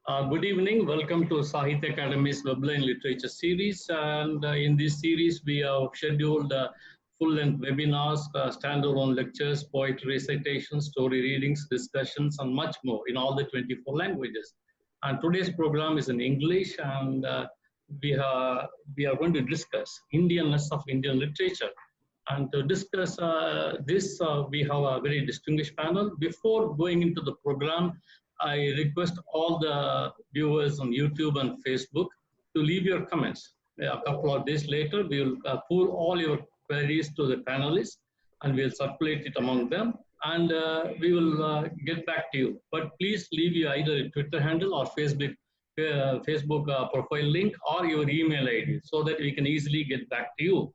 Good evening. Welcome to Sahitya Academy's Webline Literature Series. And in this series, we have scheduled full-length webinars, standalone lectures, poetry recitations, story readings, discussions, and much more in all the 24 languages. And today's program is in English, and we are going to discuss Indianness of Indian literature. And to discuss this, we have a very distinguished panel. Before going into the program, I request all the viewers on YouTube and Facebook to leave your comments. A couple of days later, we will pull all your queries to the panelists and we'll circulate it among them. And we will get back to you. But please leave your either a Twitter handle or Facebook profile link or your email ID so that we can easily get back to you.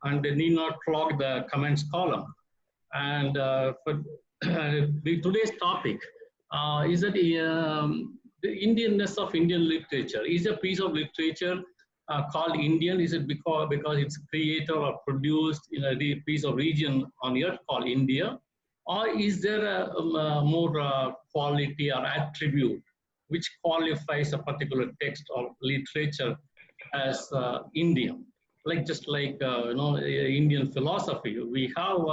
And they need not clog the comments column. And for today's topic is that the Indianness of Indian literature. Is a piece of literature called Indian? Is it because it's created or produced in a piece of region on earth called India? Or is there a more quality or attribute which qualifies a particular text or literature as Indian? Just like Indian philosophy, we have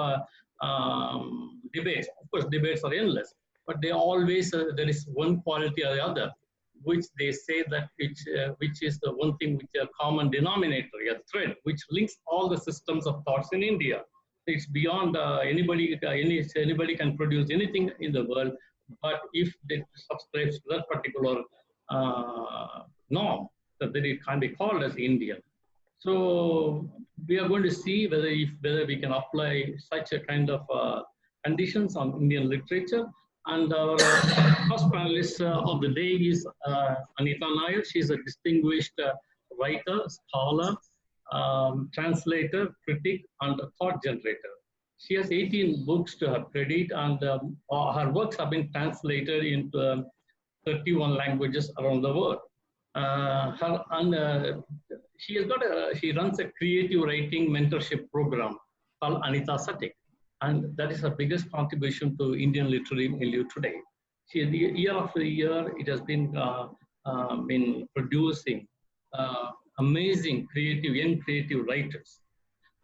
debates. Of course, debates are endless, but they always there is one quality or the other, which they say that which is the one thing which is a common denominator, a thread, which links all the systems of thoughts in India. It's beyond anybody can produce anything in the world, but if they subscribe to that particular norm, that it can be called as Indian. So we are going to see whether we can apply such a kind of conditions on Indian literature. And our first panelist of the day is Anita Nair. She's a distinguished writer, scholar, translator, critic, and a thought generator. She has 18 books to her credit, and her works have been translated into 31 languages around the world. She runs a creative writing mentorship program called Anita Satik, and that is her biggest contribution to Indian literary milieu today. Year after year, it has been producing amazing young creative writers.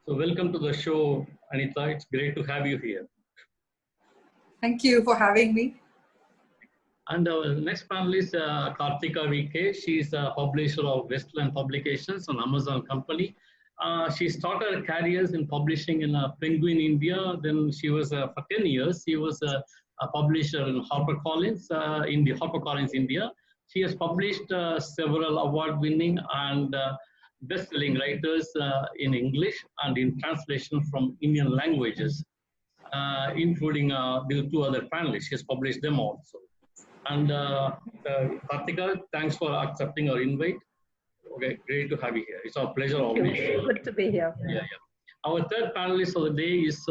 So welcome to the show, Anita. It's great to have you here. Thank you for having me. And our next panelist, Karthika VK. She's a publisher of Westland Publications, an Amazon company. She started her careers in publishing in Penguin, India. Then she was, for 10 years, she was a publisher in HarperCollins, India. She has published several award-winning and best-selling writers in English and in translation from Indian languages, including the two other panelists. She has published them also. And Karthika, thanks for accepting our invite. Okay, great to have you here. It's our pleasure always. Good to be here. Yeah. Our third panelist of the day is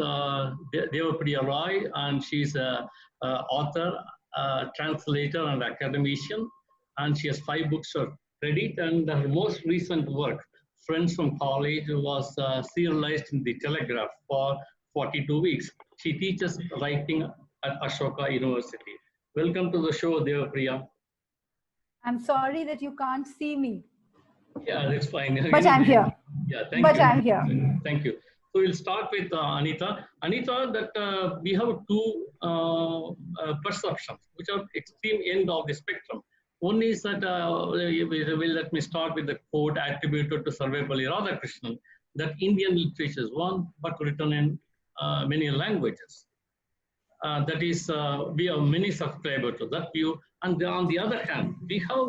Devapriya, and she's an author, translator, and academician. And she has 5 books of credit. And her most recent work, Friends from College, was serialized in the Telegraph for 42 weeks. She teaches writing at Ashoka University. Welcome to the show, Devapriya. I'm sorry that you can't see me. Yeah, that's fine. But I'm here. Yeah, thank you. But I'm here. Thank you. So we'll start with Anita. Anita, that we have 2 perceptions, which are extreme end of the spectrum. One is that, let me start with the quote attributed to Sarvepalli Radhakrishnan, that Indian literature is one, but written in many languages. That is, we have many subscribers to that view. And on the other hand, we have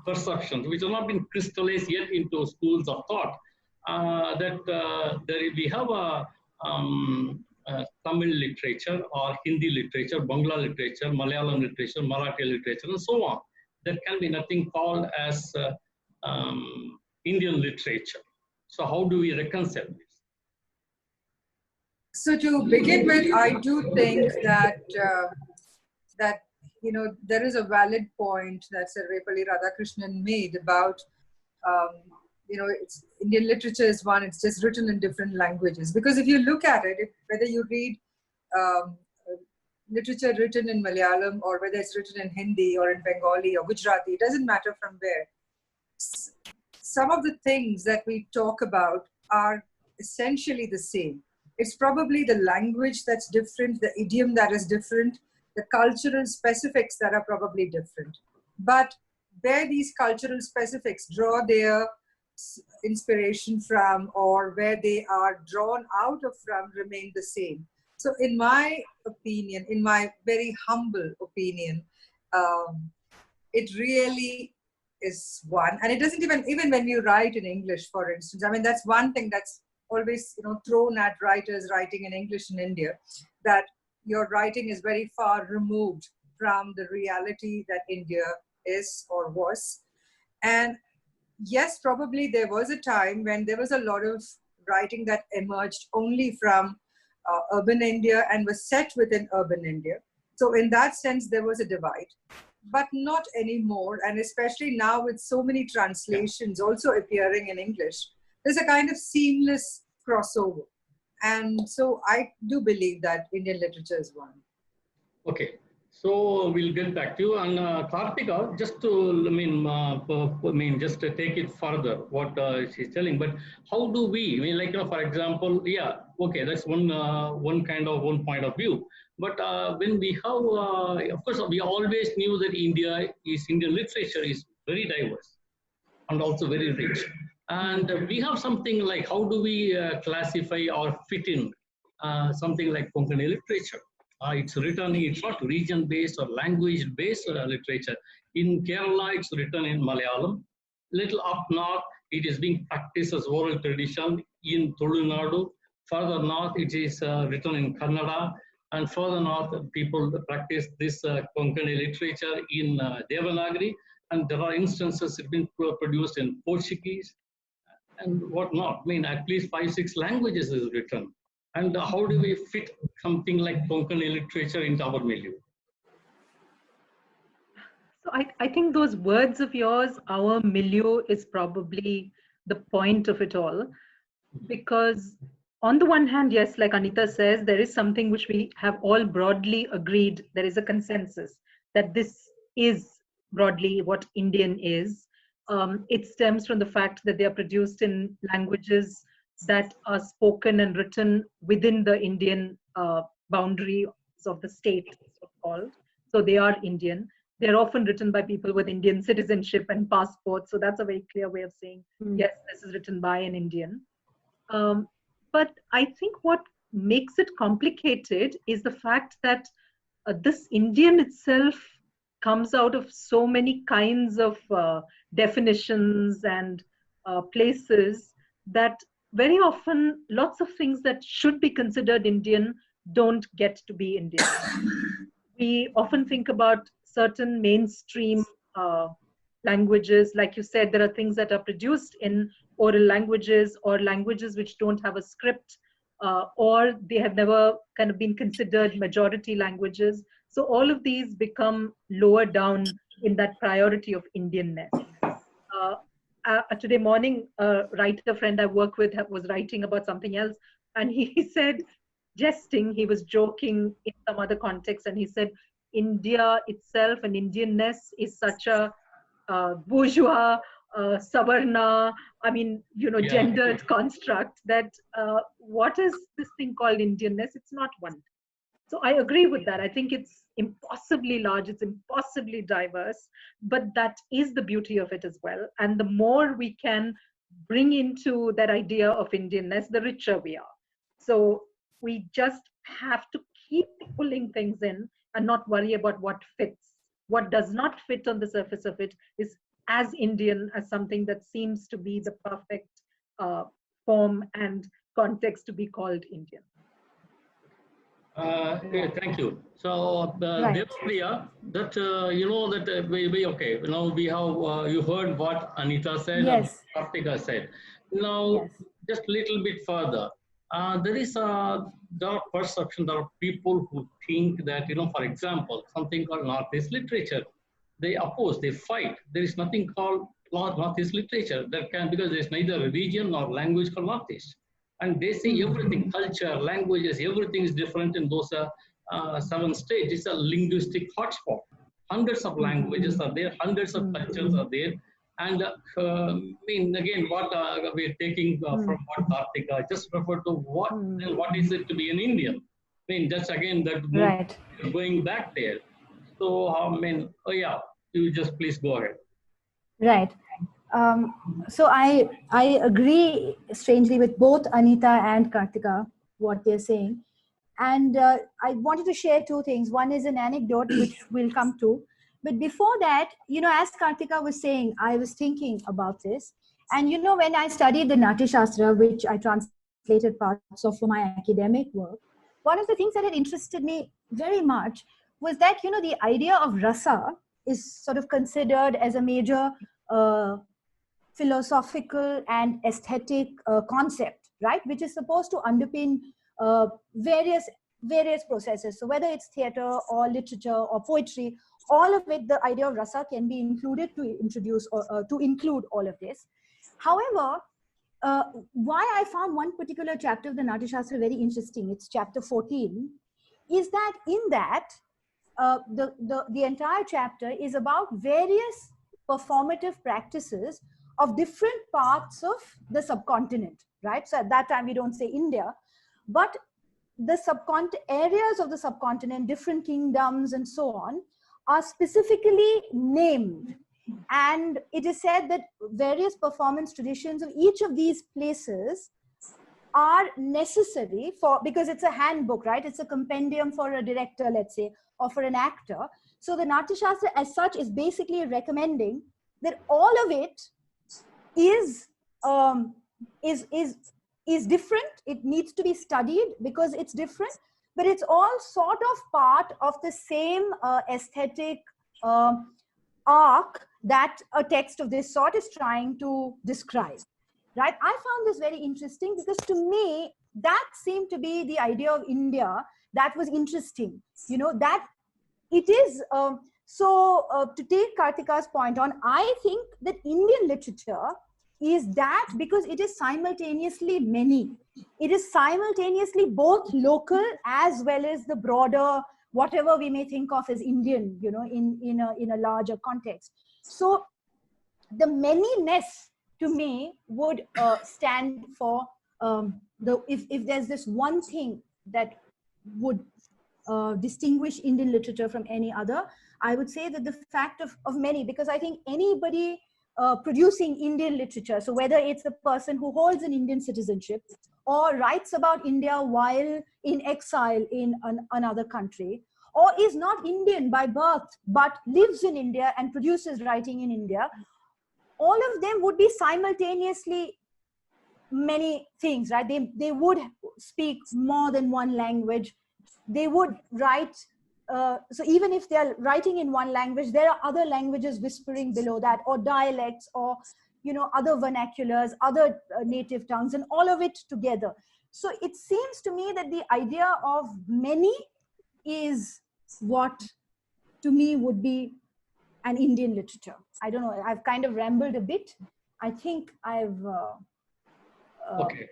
perceptions which have not been crystallized yet into schools of thought. We have Tamil literature or Hindi literature, Bangla literature, Malayalam literature, Marathi literature, and so on. There can be nothing called as Indian literature. So how do we reconcile this? So to begin with, I do think that there is a valid point that Sarvepalli Radhakrishnan made about Indian literature is one. It's just written in different languages. Because if you look at it, whether you read literature written in Malayalam or whether it's written in Hindi or in Bengali or Gujarati, it doesn't matter from where. Some of the things that we talk about are essentially the same. It's probably the language that's different, the idiom that is different, the cultural specifics that are probably different. But where these cultural specifics draw their inspiration from or where they are drawn out of from remain the same. So in my opinion, in my very humble opinion, it really is one. And it doesn't even when you write in English, for instance, I mean, that's one thing that's always, you know, thrown at writers writing in English in India, that your writing is very far removed from the reality that India is or was. And yes, probably there was a time when there was a lot of writing that emerged only from urban India and was set within urban India. So in that sense, there was a divide, but not anymore. And especially now with so many translations also appearing in English, there's a kind of seamless crossover. And so I do believe that Indian literature is one. Okay. So we'll get back to you. And Karthika, just to, just to take it further, what she's telling, but how do we, like, for example, yeah, okay, that's one point of view. But when we have, of course, we always knew that Indian literature is very diverse and also very rich. And we have something like, how do we classify or fit in something like Konkani literature? It's written, it's not region-based or language-based literature. In Kerala, it's written in Malayalam. Little up north, it is being practiced as oral tradition in Tamil Nadu. Further north, it is written in Kannada. And further north, people practice this Konkani literature in Devanagari. And there are instances it's been produced in Portuguese and whatnot. I mean, at least 5-6 languages is written. And how do we fit something like Konkani literature into our milieu? So I think those words of yours, our milieu, is probably the point of it all. Because on the one hand, yes, like Anita says, there is something which we have all broadly agreed. There is a consensus that this is broadly what Indian is. It stems from the fact that they are produced in languages that are spoken and written within the Indian boundaries of the state, so-called. So they are Indian. They're often written by people with Indian citizenship and passports. So that's a very clear way of saying, yes, this is written by an Indian. But I think what makes it complicated is the fact that this Indian itself comes out of so many kinds of definitions and places that very often lots of things that should be considered Indian don't get to be Indian. We often think about certain mainstream languages. Like you said, there are things that are produced in oral languages or languages which don't have a script, or they have never kind of been considered majority languages. So all of these become lower down in that priority of Indianness. Today morning, a writer friend I work with was writing about something else, and he said, jesting, he was joking in some other context, and he said, India itself and Indianness is such a bourgeois, savarna, gendered construct that what is this thing called Indianness? It's not one. So I agree with that. I think it's impossibly large, it's impossibly diverse, but that is the beauty of it as well. And the more we can bring into that idea of Indianness, the richer we are. So we just have to keep pulling things in and not worry about what fits. What does not fit on the surface of it is as Indian as something that seems to be the perfect form and context to be called Indian. Thank you. So, Devapriya, that okay. Now we have you heard what Anita said, yes, and Karthika said. Now, yes, just a little bit further. There are perception. There are people who think that, for example, something called Northeast literature. They oppose. They fight. There is nothing called Northeast literature because there is neither region nor language called Northeast. And they say everything, culture, languages, everything is different in those 7 states. It's a linguistic hotspot. Hundreds of languages are there, hundreds of cultures are there. And I mean, again, what we're taking from what Karthika just referred to, what is it to be an Indian? I mean, that's again that Right. going back there. So, I mean, oh yeah, you just please go ahead. Right. So I agree strangely with both Anita and Karthika, what they're saying. And I wanted to share two things. One is an anecdote, which we'll come to. But before that, you know, as Karthika was saying, I was thinking about this. And, you know, when I studied the Natya Shastra, which I translated parts of for my academic work, one of the things that had interested me very much was that, you know, the idea of rasa is sort of considered as a major philosophical and aesthetic concept, right? Which is supposed to underpin various processes. So whether it's theater or literature or poetry, all of it, the idea of rasa can be included to introduce or to include all of this. However, why I found one particular chapter of the Natya Shastra very interesting, it's chapter 14, is that in that the entire chapter is about various performative practices of different parts of the subcontinent, right? So at that time we don't say India, but the areas of the subcontinent, different kingdoms and so on, are specifically named. And it is said that various performance traditions of each of these places are necessary for, because it's a handbook, right? It's a compendium for a director, let's say, or for an actor. So the Natya Shastra as such is basically recommending that all of it is different. It needs to be studied because it's different, but it's all sort of part of the same aesthetic arc that a text of this sort is trying to describe, right? I found this very interesting because to me, that seemed to be the idea of India that was interesting, you know, that it is, to take Karthika's point on, I think that Indian literature is that because it is simultaneously many. It is simultaneously both local as well as the broader, whatever we may think of as Indian, you know, in a larger context. So the manyness to me would stand for if there's this one thing that would distinguish Indian literature from any other, I would say that the fact of many, because I think anybody producing Indian literature, so whether it's the person who holds an Indian citizenship or writes about India while in exile in another country, or is not Indian by birth but lives in India and produces writing in India, all of them would be simultaneously many things, right? They would speak more than one language. They would write, so even if they're writing in one language, there are other languages whispering below that, or dialects, or, you know, other vernaculars, other native tongues, and all of it together. So it seems to me that the idea of many is what to me would be an Indian literature. I don't know, I've kind of rambled a bit. I think I've Okay.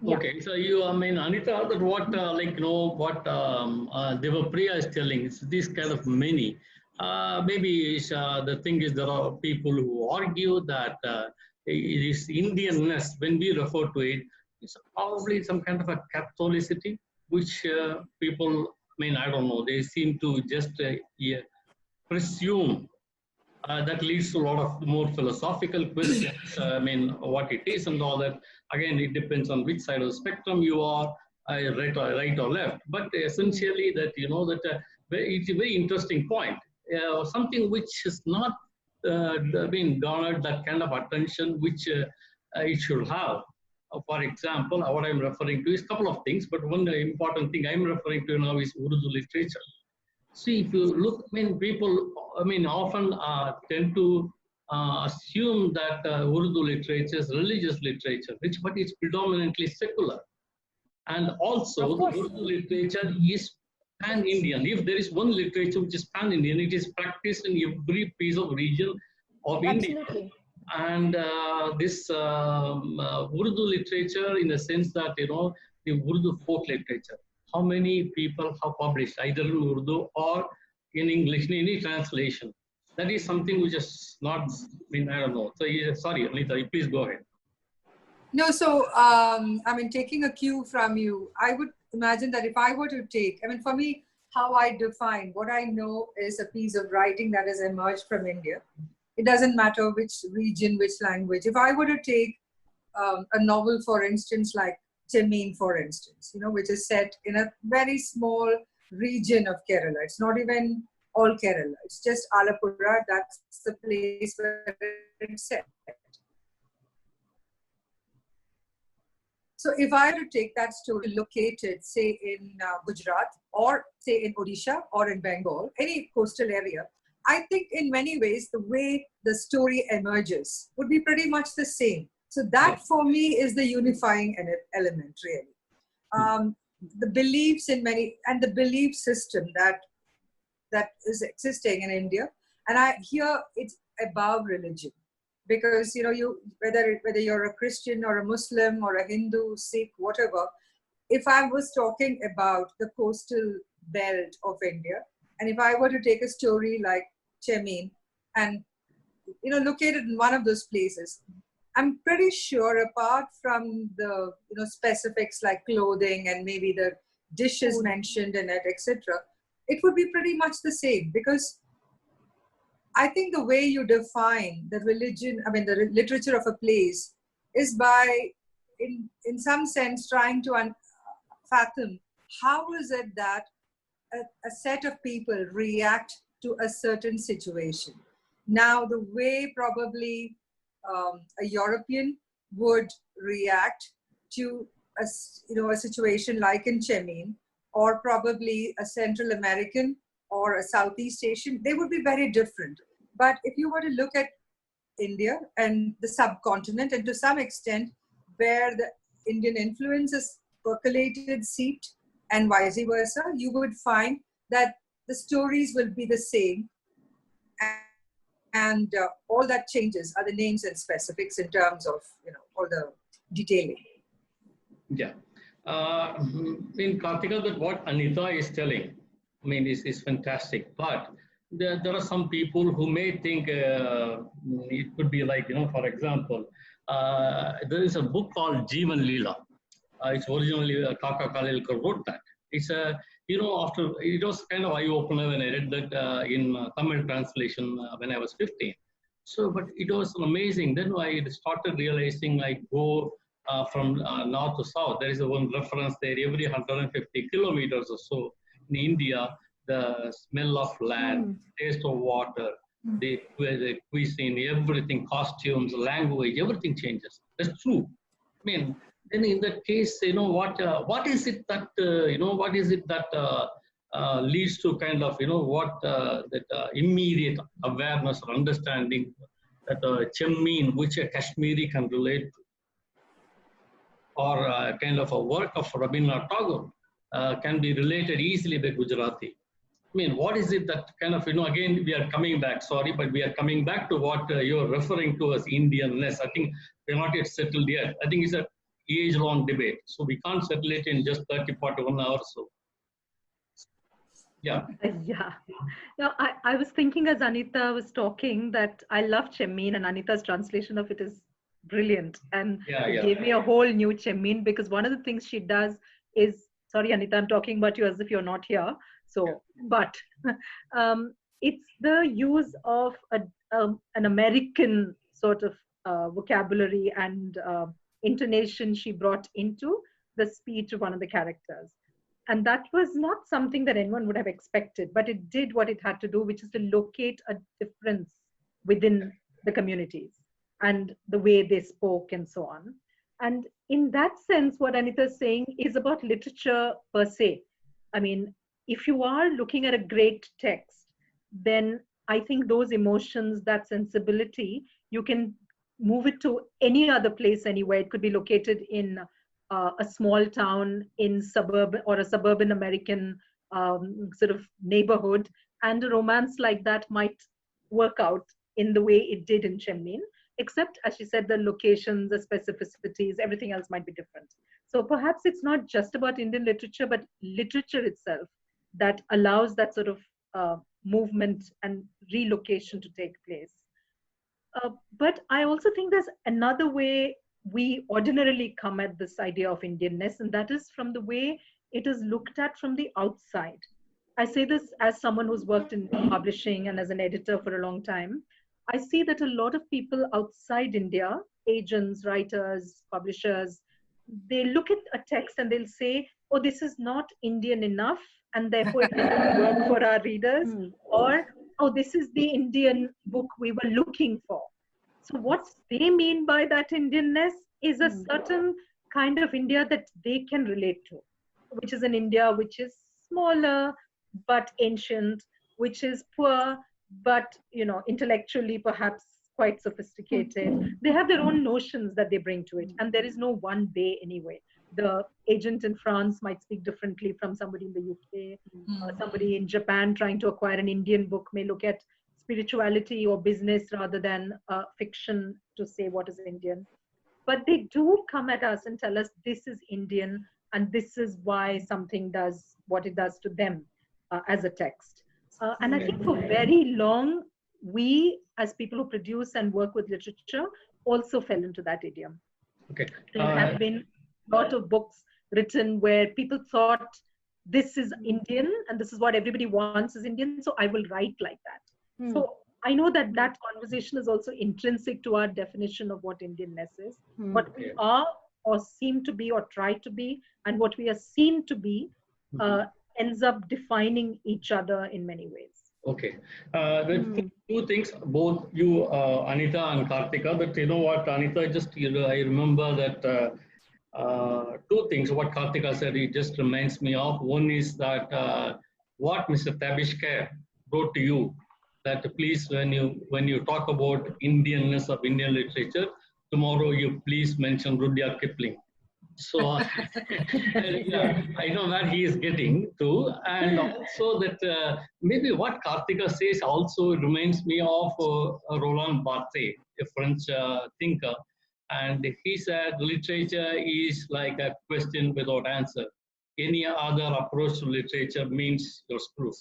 Yeah. Okay, so you, I mean, Anita, that what, like, you know, what Devapriya is telling, it's this kind of many. Maybe the thing is there are people who argue that it is Indianness, when we refer to it, it's probably some kind of a Catholicity, which people, I mean, I don't know, they seem to just presume. That leads to a lot of more philosophical questions. I mean, what it is and all that. Again, it depends on which side of the spectrum you are, right or left. But essentially, that, you know, that it's a very interesting point. Something which is not being garnered that kind of attention which it should have. For example, what I'm referring to is a couple of things, but one important thing I'm referring to now is Urdu literature. See, if you look, I mean, people, I mean, often tend to assume that Urdu literature is religious literature, but it's predominantly secular. And also, the Urdu literature is pan-Indian. If there is one literature which is pan-Indian, it is practiced in every piece of region of India. And this Urdu literature, in the sense that, you know, the Urdu folk literature, how many people have published either in Urdu or in English, in any translation. That is something which is not, I mean, I don't know. So, sorry, Anita, please go ahead. No, so, I mean, taking a cue from you, I would imagine that if I were to take, I mean, for me, how I define what I know is a piece of writing that has emerged from India. It doesn't matter which region, which language. If I were to take a novel, for instance, like Chemin, for instance, you know, which is set in a very small region of Kerala. It's not even all Kerala. It's just Alappuzha. That's the place where it's set. So if I were to take that story located, say, in Gujarat, or say in Odisha, or in Bengal, any coastal area, I think in many ways, the way the story emerges would be pretty much the same. So that for me is the unifying element, really. The beliefs in many, and the belief system that is existing in India. And here it's above religion. Because, you know, whether you're a Christian or a Muslim or a Hindu, Sikh, whatever, if I was talking about the coastal belt of India, and if I were to take a story like Chemin and, you know, located in one of those places, I'm pretty sure, apart from the, you know, specifics like clothing and maybe the dishes mentioned in it, etc., it would be pretty much the same. Because I think the way you define the religion, I mean, the literature of a place is by, in some sense, trying to fathom how is it that a set of people react to a certain situation. Now, the way probably a European would react to a situation like in Chemin, or probably a Central American or a Southeast Asian, they would be very different. But if you were to look at India and the subcontinent, and to some extent where the Indian influence is percolated, seeped, and vice versa, you would find that the stories will be the same. And all that changes are the names and specifics in terms of, you know, all the detailing. Yeah. In Karthika, that what Anita is telling, I mean, is fantastic. But there are some people who may think it could be like, you know, for example, there is a book called Jeevan Leela. It's originally Kaka Kalilkar wrote that. It's a, you know, after it was kind of eye-opener when I read that in Tamil translation when I was 15. So, but it was amazing. Then I started realizing, like, go from north to south. There is one reference there every 150 kilometers or so in India. The smell of land, taste of water, the cuisine, everything, costumes, language, everything changes. That's true. I mean, then in that case, you know, what is it that, you know, what is it that leads to kind of, you know, what that immediate awareness or understanding that Chemin, which a Kashmiri can relate to, or kind of a work of Rabindranath Tagore can be related easily by Gujarati. I mean, what is it that kind of, you know, again, we are coming back, sorry, but we are coming back to what you're referring to as Indianness. I think we're not yet settled yet. I think it's an age-long debate. So we can't settle it in just 30, 41 hours. So, yeah. Yeah. Now, I was thinking as Anita was talking that I love Chemin, and Anita's translation of it is brilliant. And it gave me a whole new Chemin, because one of the things she does is, sorry, Anita, I'm talking about you as if you're not here. So, but it's the use of an American sort of vocabulary and intonation she brought into the speech of one of the characters. And that was not something that anyone would have expected, but it did what it had to do, which is to locate a difference within the communities and the way they spoke and so on. And in that sense, what Anita is saying is about literature per se. I mean, if you are looking at a great text, then I think those emotions, that sensibility, you can move it to any other place anywhere. It could be located in a small town in suburb or a suburban American sort of neighborhood, and a romance like that might work out in the way it did in Chemin, except, as she said, the locations, the specificities, everything else might be different. So perhaps it's not just about Indian literature, but literature itself that allows that sort of movement and relocation to take place. But I also think there's another way we ordinarily come at this idea of Indianness, and that is from the way it is looked at from the outside. I say this as someone who's worked in publishing and as an editor for a long time. I see that a lot of people outside India, agents, writers, publishers, they look at a text and they'll say, oh, this is not Indian enough, and therefore it doesn't work for our readers. Or, oh, this is the Indian book we were looking for. So what they mean by that Indianness is a certain kind of India that they can relate to, which is an India which is smaller but ancient, which is poor but, you know, intellectually perhaps quite sophisticated. They have their own notions that they bring to it, and there is no one way anyway. The agent in France might speak differently from somebody in the UK. Somebody in Japan trying to acquire an Indian book may look at spirituality or business rather than fiction to say what is Indian. But they do come at us and tell us this is Indian and this is why something does what it does to them as a text. And I think for very long, we as people who produce and work with literature also fell into that idiom. Okay. There have been a lot of books written where people thought this is Indian and this is what everybody wants is Indian, so I will write like that. So I know that that conversation is also intrinsic to our definition of what Indianness is. What we are or seem to be or try to be, and what we are seen to be ends up defining each other in many ways. Okay. The two things, both you, Anita and Karthika, but you know what, Anita, just, you know, I remember that two things, what Karthika said, it just reminds me of. One is that what Mr. Tabishkar wrote to you, that please, when you talk about Indianness of Indian literature, tomorrow you please mention Rudyard Kipling. So yeah, I know where he is getting to, and also that maybe what Karthika says also reminds me of Roland Barthes, a French thinker, and he said literature is like a question without answer. Any other approach to literature means you're screwed.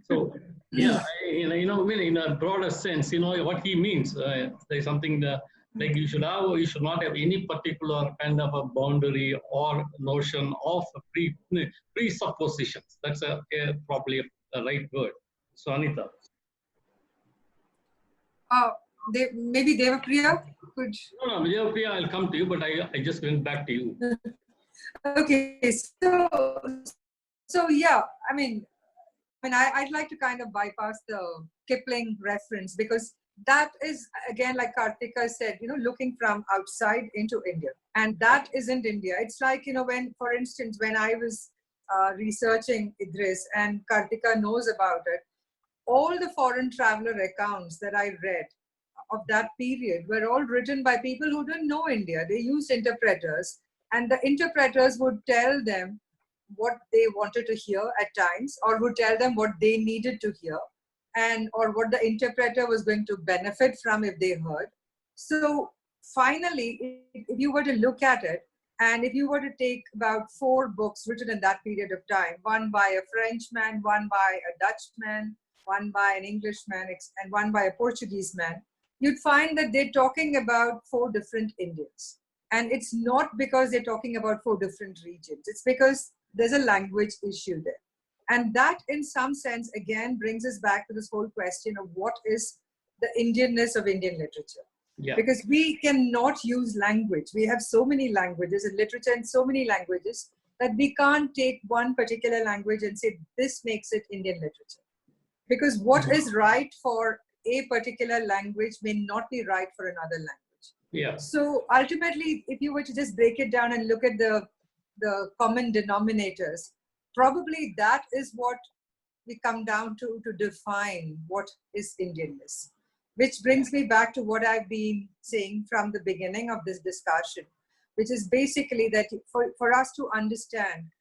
So yeah, you know, in a broader sense, you know what he means. There's something like you should not have any particular kind of a boundary or notion of presuppositions. That's probably a right word. So Anita. Maybe Devapriya could. No, Devapriya, I'll come to you, but I just went back to you. Okay, so yeah, I mean, I'd like to kind of bypass the Kipling reference, because that is, again, like Karthika said, you know, looking from outside into India. And that isn't India. It's like, you know, when, for instance, when I was researching Idris, and Karthika knows about it, all the foreign traveler accounts that I read of that period were all written by people who didn't know India. They used interpreters, and the interpreters would tell them what they wanted to hear at times, or would tell them what they needed to hear, and or what the interpreter was going to benefit from if they heard. So finally, if you were to look at it, and if you were to take about 4 books written in that period of time, one by a Frenchman, one by a Dutchman, one by an Englishman, and one by a Portuguese man, you'd find that they're talking about 4 different Indians. And it's not because they're talking about 4 different regions. It's because there's a language issue there. And that, in some sense, again, brings us back to this whole question of what is the Indianness of Indian literature. Yeah. Because we cannot use language. We have so many languages in literature and so many languages that we can't take one particular language and say, this makes it Indian literature. Because what is right for a particular language may not be right for another language. Yeah. So ultimately, if you were to just break it down and look at the common denominators, probably that is what we come down to define what is Indianness. Which brings me back to what I've been saying from the beginning of this discussion, which is basically that for us to understand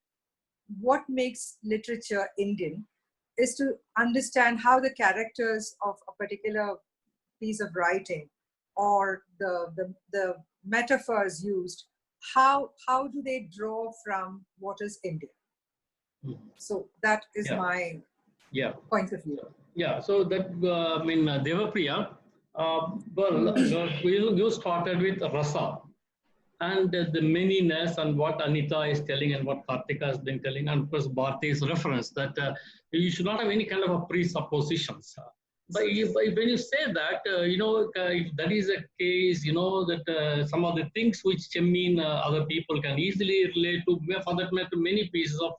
what makes literature Indian is to understand how the characters of a particular piece of writing or the metaphors used, how do they draw from what is India? So that is my point of view. Yeah, so that, Devapriya, you started with rasa and the manyness and what Anita is telling and what Karthika has been telling, and of course Bharti's reference that you should not have any kind of a presuppositions. But when you say that, if that is a case, that some of the things which other people can easily relate to, for that matter, many pieces of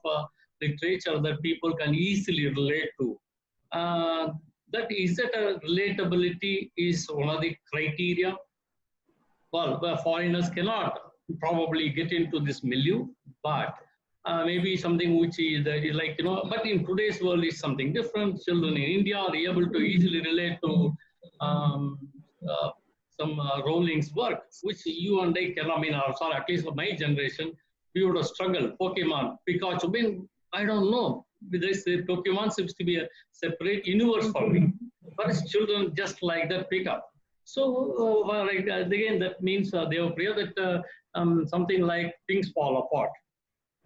literature that people can easily relate to. That is that a relatability is one of the criteria. Well, foreigners cannot probably get into this milieu, but maybe something which is like, but in today's world is something different. Children in India are able to easily relate to some Rowling's work, which you and I cannot, sorry, at least for my generation, we would have struggled. Pokemon, Pikachu, I don't know. Pokemon seems to be a separate universe for me. But as children just like that pick up. So again, that means Devapriya, that something like things fall apart.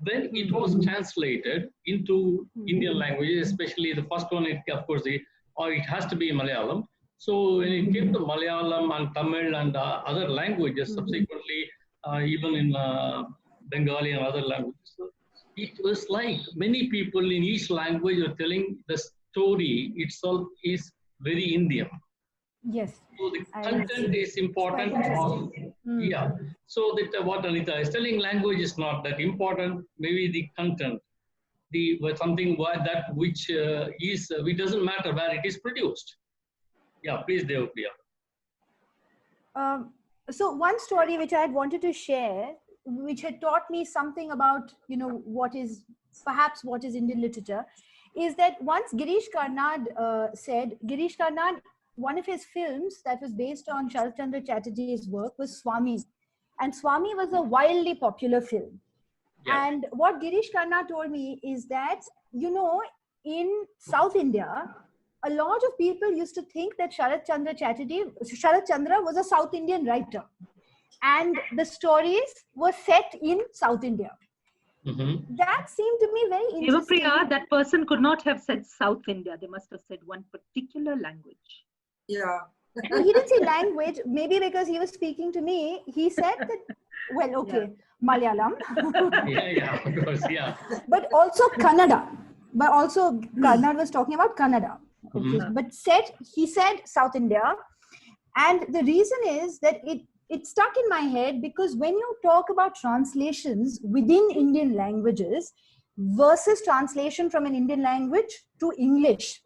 When it was translated into Indian languages, especially the first one, of course, it has to be Malayalam. So when it came to Malayalam and Tamil and other languages, subsequently, even in Bengali and other languages, it was like many people in each language are telling the story itself is very Indian. Yes. So the content is important. Yeah. So that what Anita is telling, language is not that important. Maybe the content, something that which it doesn't matter where it is produced. Yeah, please, Devapriya. So one story which I had wanted to share, which had taught me something about, what is Indian literature, is that once Girish Karnad said, one of his films that was based on Sharat Chandra Chatterjee's work was Swami. And Swami was a wildly popular film. Yeah. And what Girish Karnad told me is that, in South India, a lot of people used to think that Sharat Chandra was a South Indian writer. And the stories were set in South India. That seemed to me very interesting. Devapriya, that person could not have said South India. They must have said one particular language. Yeah. No, he didn't say language. Maybe because he was speaking to me. He said that, Malayalam. yeah, of course, yeah. But also Kannada. But also Karnad was talking about Kannada. Okay. But he said South India. And the reason is that it stuck in my head because when you talk about translations within Indian languages versus translation from an Indian language to English,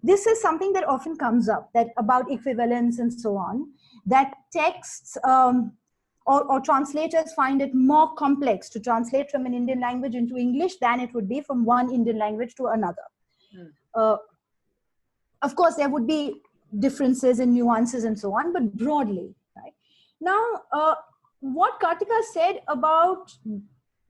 this is something that often comes up, that about equivalence and so on, that texts or translators find it more complex to translate from an Indian language into English than it would be from one Indian language to another. Of course, there would be differences and nuances and so on, but broadly. Right? Now, what Karthika said about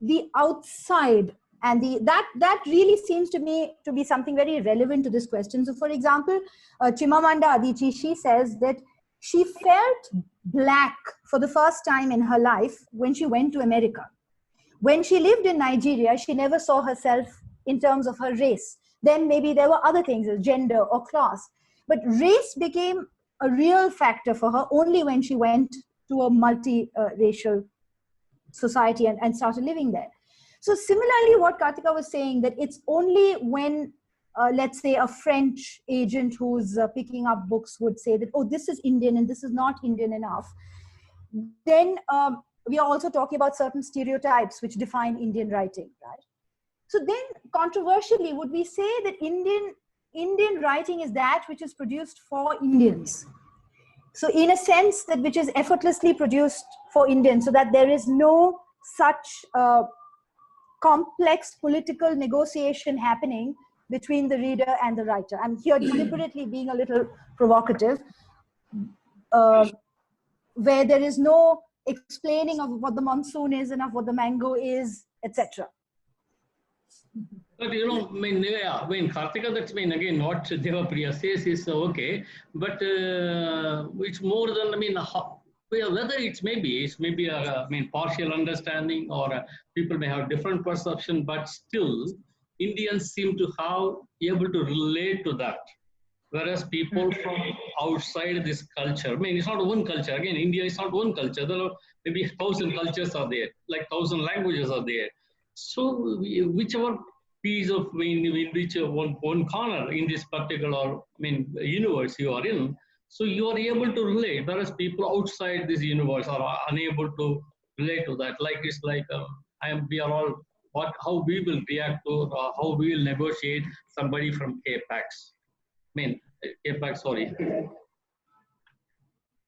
the outside and that really seems to me to be something very relevant to this question. So, for example, Chimamanda Adichie, she says that she felt black for the first time in her life when she went to America. When she lived in Nigeria, she never saw herself in terms of her race. Then maybe there were other things, as gender or class. But race became a real factor for her only when she went to a multi-racial society and started living there. So similarly, what Karthika was saying, that it's only when, let's say, a French agent who's picking up books would say that, oh, this is Indian and this is not Indian enough. Then we are also talking about certain stereotypes which define Indian writing, right? So then, controversially, would we say that Indian writing is that which is produced for Indians? So in a sense, that which is effortlessly produced for Indians, so that there is no such complex political negotiation happening between the reader and the writer. I'm here deliberately being a little provocative, where there is no explaining of what the monsoon is and of what the mango is, etc. But when Karthika, that's again what Devapriya says is okay, but it's more than Well, whether it's maybe a, I mean, partial understanding, or people may have different perception, but still Indians seem to have able to relate to that. Whereas people from outside this culture, I mean, it's not one culture. Again, India is not one culture. There are maybe 1,000 cultures are there, like 1,000 languages are there. So whichever piece of, I mean, in which one corner in this particular, I mean, universe you are in, so you are able to relate. Whereas people outside this universe are unable to relate to that. Like it's like we are all how we will react to, how we will negotiate somebody from K-Pax. I mean, K-Pax, sorry.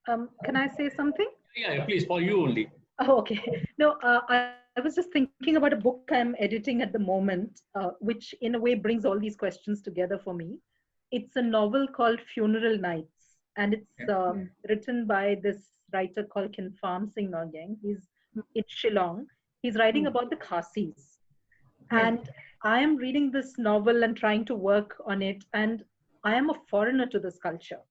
Can I say something? Yeah, please, for you only. Oh, okay. No, I was just thinking about a book I'm editing at the moment, which in a way brings all these questions together for me. It's a novel called Funeral Nights, and it's written by this writer called Kinfarm Singh Nogyeng. He's in Shillong. He's writing about the Khasis. And I am reading this novel and trying to work on it, and I am a foreigner to this culture.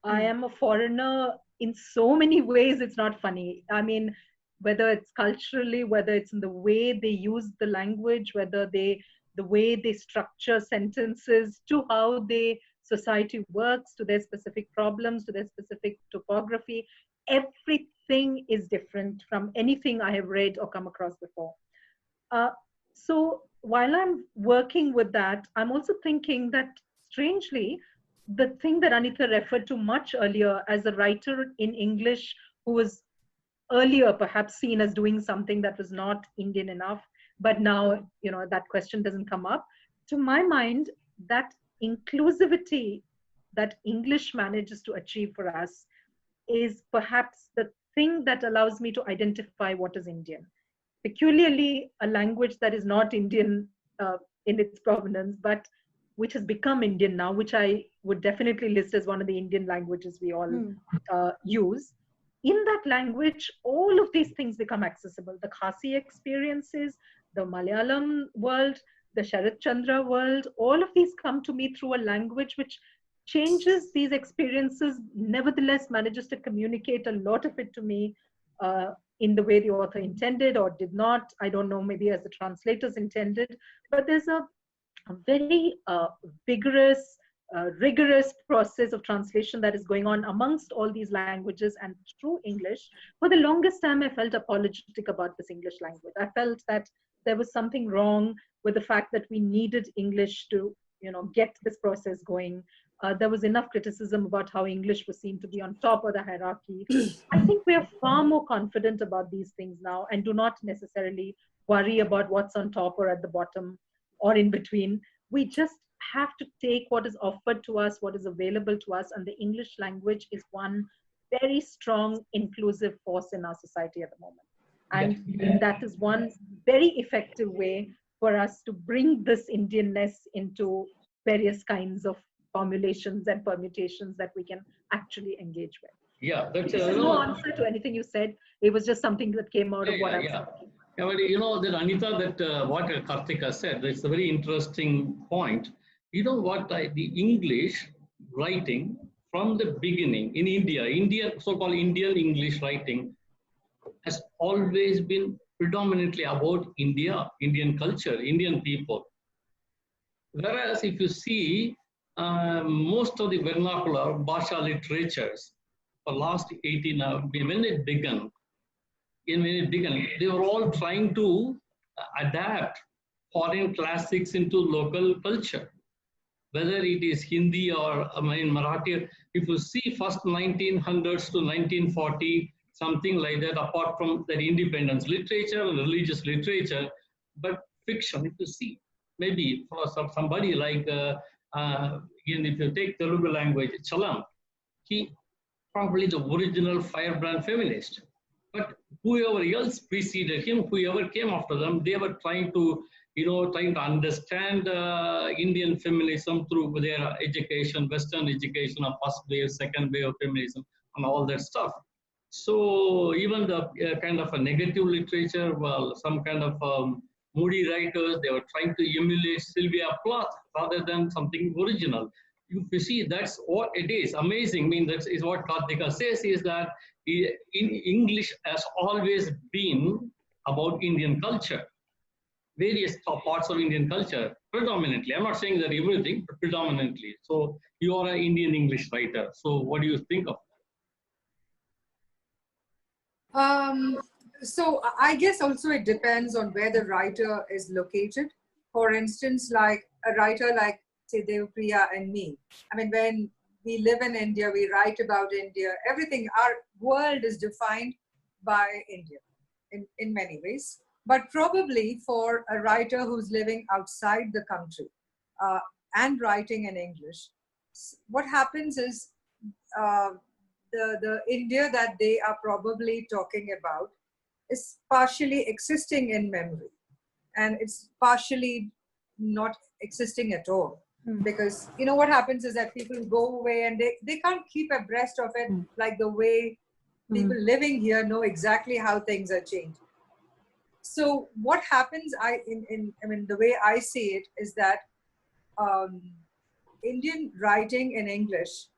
I am a foreigner in so many ways, it's not funny. I mean, whether it's culturally, whether it's in the way they use the language, whether the way they structure sentences, to how society works, to their specific problems, to their specific topography, everything is different from anything I have read or come across before. So while I'm working with that, I'm also thinking that strangely, the thing that Anita referred to much earlier as a writer in English who was earlier perhaps seen as doing something that was not Indian enough, but now, you know, that question doesn't come up. To my mind, that inclusivity that English manages to achieve for us is perhaps the thing that allows me to identify what is Indian. Peculiarly, a language that is not Indian in its provenance, but which has become Indian now, which I would definitely list as one of the Indian languages we all use. In that language, all of these things become accessible. The Khasi experiences, the Malayalam world, the Sharat Chandra world, all of these come to me through a language which changes these experiences, nevertheless manages to communicate a lot of it to me in the way the author intended or did not. I don't know, maybe as the translators intended, but there's a very vigorous, rigorous process of translation that is going on amongst all these languages and through English. For the longest time, I felt apologetic about this English language. I felt that there was something wrong with the fact that we needed English to, you know, get this process going. There was enough criticism about how English was seen to be on top of the hierarchy. I think we are far more confident about these things now and do not necessarily worry about what's on top or at the bottom or in between. We just have to take what is offered to us, what is available to us, and the English language is one very strong inclusive force in our society at the moment. And that is one very effective way for us to bring this Indianness into various kinds of formulations and permutations that we can actually engage with. Yeah, that's no answer to anything you said. It was just something that came out of what I was thinking. Yeah, but you know that Anita, that what Karthika said, it's a very interesting point. You know what, the English writing from the beginning in India, so-called Indian English writing has always been predominantly about India, Indian culture, Indian people. Whereas if you see most of the vernacular Bhasha literatures for last 18, when it began, they were all trying to adapt foreign classics into local culture. Whether it is Hindi or Marathi, if you see first 1900s to 1940, something like that, apart from that independence literature and religious literature, but fiction, if you see, maybe for somebody like, again, if you take Telugu language, Chalam, he probably the original firebrand feminist. But whoever else preceded him, whoever came after them, they were trying to, trying to understand Indian feminism through their education, Western education of first wave, second wave of feminism, and all that stuff. So even the kind of a negative literature, well, some kind of moody writers, they were trying to emulate Sylvia Plath rather than something original. if you see, that's what it is. Amazing. I mean, that is what Karthika says, is that in English has always been about Indian culture, various parts of Indian culture, predominantly. I'm not saying that everything, but predominantly. So you are an Indian English writer. So what do you think of So I guess also it depends on where the writer is located. For instance, like a writer like, say, Devapriya and me. I mean, when we live in India, we write about India, everything, our world is defined by India in many ways. But probably for a writer who's living outside the country and writing in English, what happens is the India that they are probably talking about is partially existing in memory, and it's partially not existing at all. Because you know what happens is that people go away and they can't keep abreast of it like the way people living here know exactly how things are changed. So what happens, I mean, the way I see it is that Indian writing in English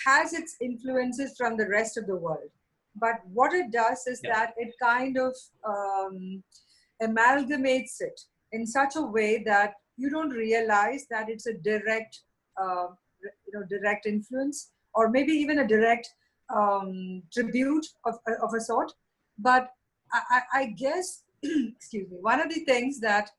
has its influences from the rest of the world. But what it does is that it kind of amalgamates it in such a way that you don't realize that it's a direct, direct influence, or maybe even a direct tribute of a sort. But I guess, excuse me, one of the things that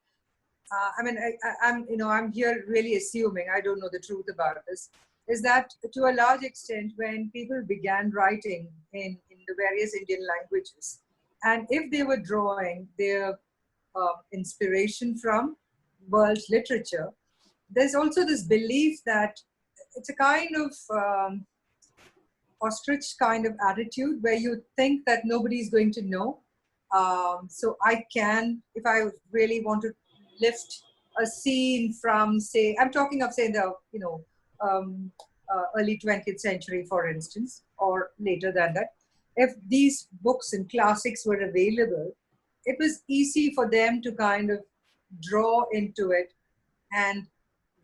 I'm here really assuming, I don't know the truth about this, is that to a large extent, when people began writing in the various Indian languages, and if they were drawing their inspiration from world literature, there's also this belief that it's a kind of ostrich kind of attitude where you think that nobody's going to know. So I can, if I really want to lift a scene from, say, I'm talking of, say, the, early 20th century, for instance, or later than that, if these books and classics were available, it was easy for them to kind of draw into it and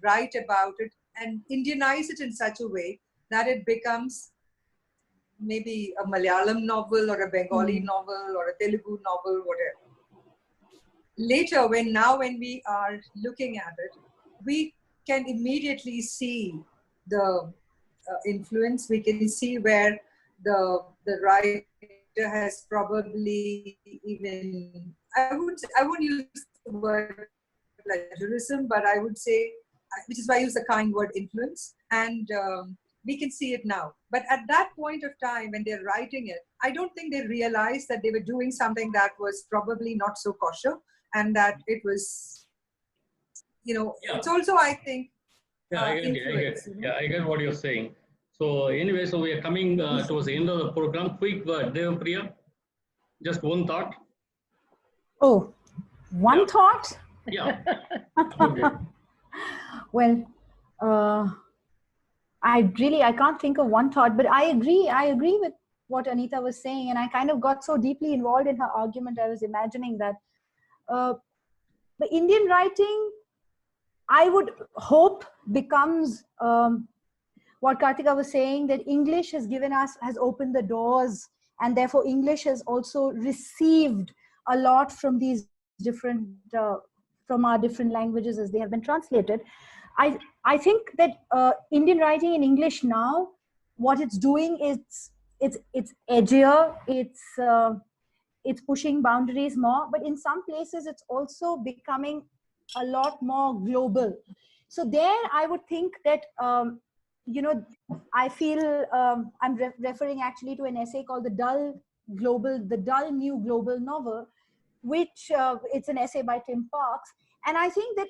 write about it and Indianize it in such a way that it becomes maybe a Malayalam novel or a Bengali novel or a Telugu novel, whatever. Later, when we are looking at it, we can immediately see the influence. We can see where the writer has probably even, I wouldn't use the word plagiarism, but I would say, which is why I use the kind word influence, and we can see it now. But at that point of time when they're writing it, I don't think they realized that they were doing something that was probably not so kosher, and that it was, it's also, I think, I get what you're saying. So anyway, so we are coming towards the end of the program. Quick word, Devapriya, just one thought. Oh, one thought? Yeah. Okay. Well, I can't think of one thought, but I agree with what Anita was saying, and I kind of got so deeply involved in her argument. I was imagining that the Indian writing, I would hope, becomes what Karthika was saying, that English has opened the doors, and therefore English has also received a lot from these different, from our different languages as they have been translated. I think that Indian writing in English now, what it's doing is it's edgier, it's pushing boundaries more, but in some places it's also becoming a lot more global. So there I would think that, I feel I'm referring actually to an essay called The Dull New Global Novel, which it's an essay by Tim Parks. And I think that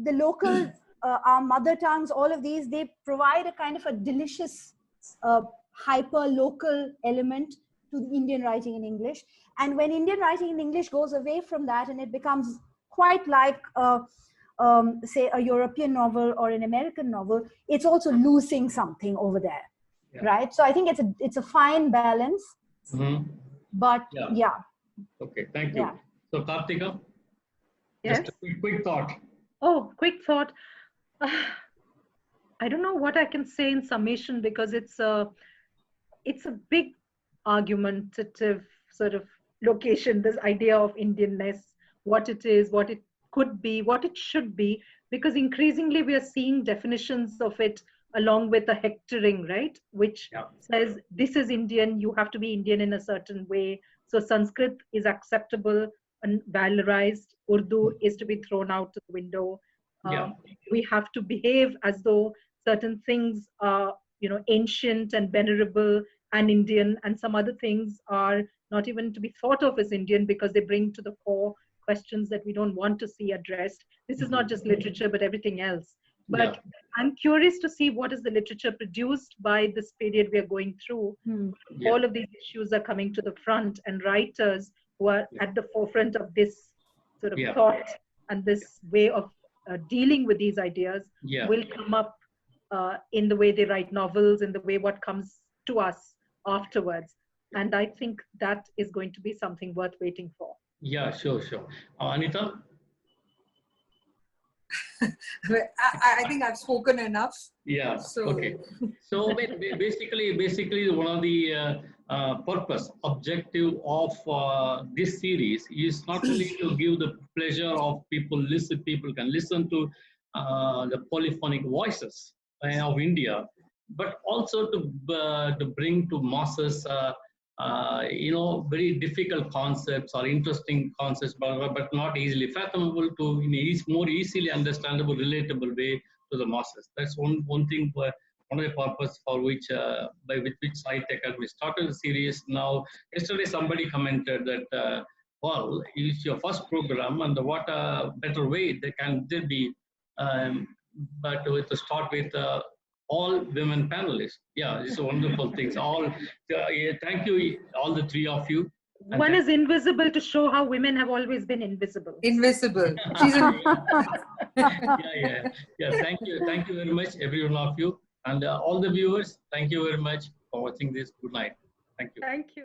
the local, our mother tongues, all of these, they provide a kind of a delicious hyper-local element to the Indian writing in English. And when Indian writing in English goes away from that and it becomes quite like, say, a European novel or an American novel, it's also losing something over there, right? So I think it's a fine balance. But yeah. Okay, thank you. So Karthika, yes? Just a quick thought. Oh, quick thought. I don't know what I can say in summation, because it's a big argumentative sort of location, this idea of Indianness, what it is, what it could be, what it should be, because increasingly we are seeing definitions of it along with a hectoring, right? Which says this is Indian, you have to be Indian in a certain way. So Sanskrit is acceptable and valorized, Urdu is to be thrown out the window. We have to behave as though certain things are, ancient and venerable and Indian, and some other things are not even to be thought of as Indian because they bring to the fore questions that we don't want to see addressed. This is not just literature, but everything else. But I'm curious to see what is the literature produced by this period we are going through. All of these issues are coming to the front, and writers who are at the forefront of this sort of thought and this way of dealing with these ideas will come up in the way they write novels, in the way what comes to us afterwards. And I think that is going to be something worth waiting for. Yeah, sure. Anita? I think I've spoken enough. Yeah. So, okay. So basically, one of the objective of this series is not only to give the pleasure of people can listen to the polyphonic voices of India, but also to bring to masses very difficult concepts or interesting concepts, but not easily fathomable, to in a more easily understandable, relatable way to the masses. That's one thing, one of the purpose for which with which Sahitya Akademi started the series. Now, yesterday somebody commented that well, it's your first program, and what a better way there be, but to start with all women panelists. Yeah, it's a wonderful things. Thank you, all the three of you. And one is invisible to show how women have always been invisible. Invisible. Yeah. Thank you very much, every one of you, and all the viewers. Thank you very much for watching this. Good night. Thank you. Thank you.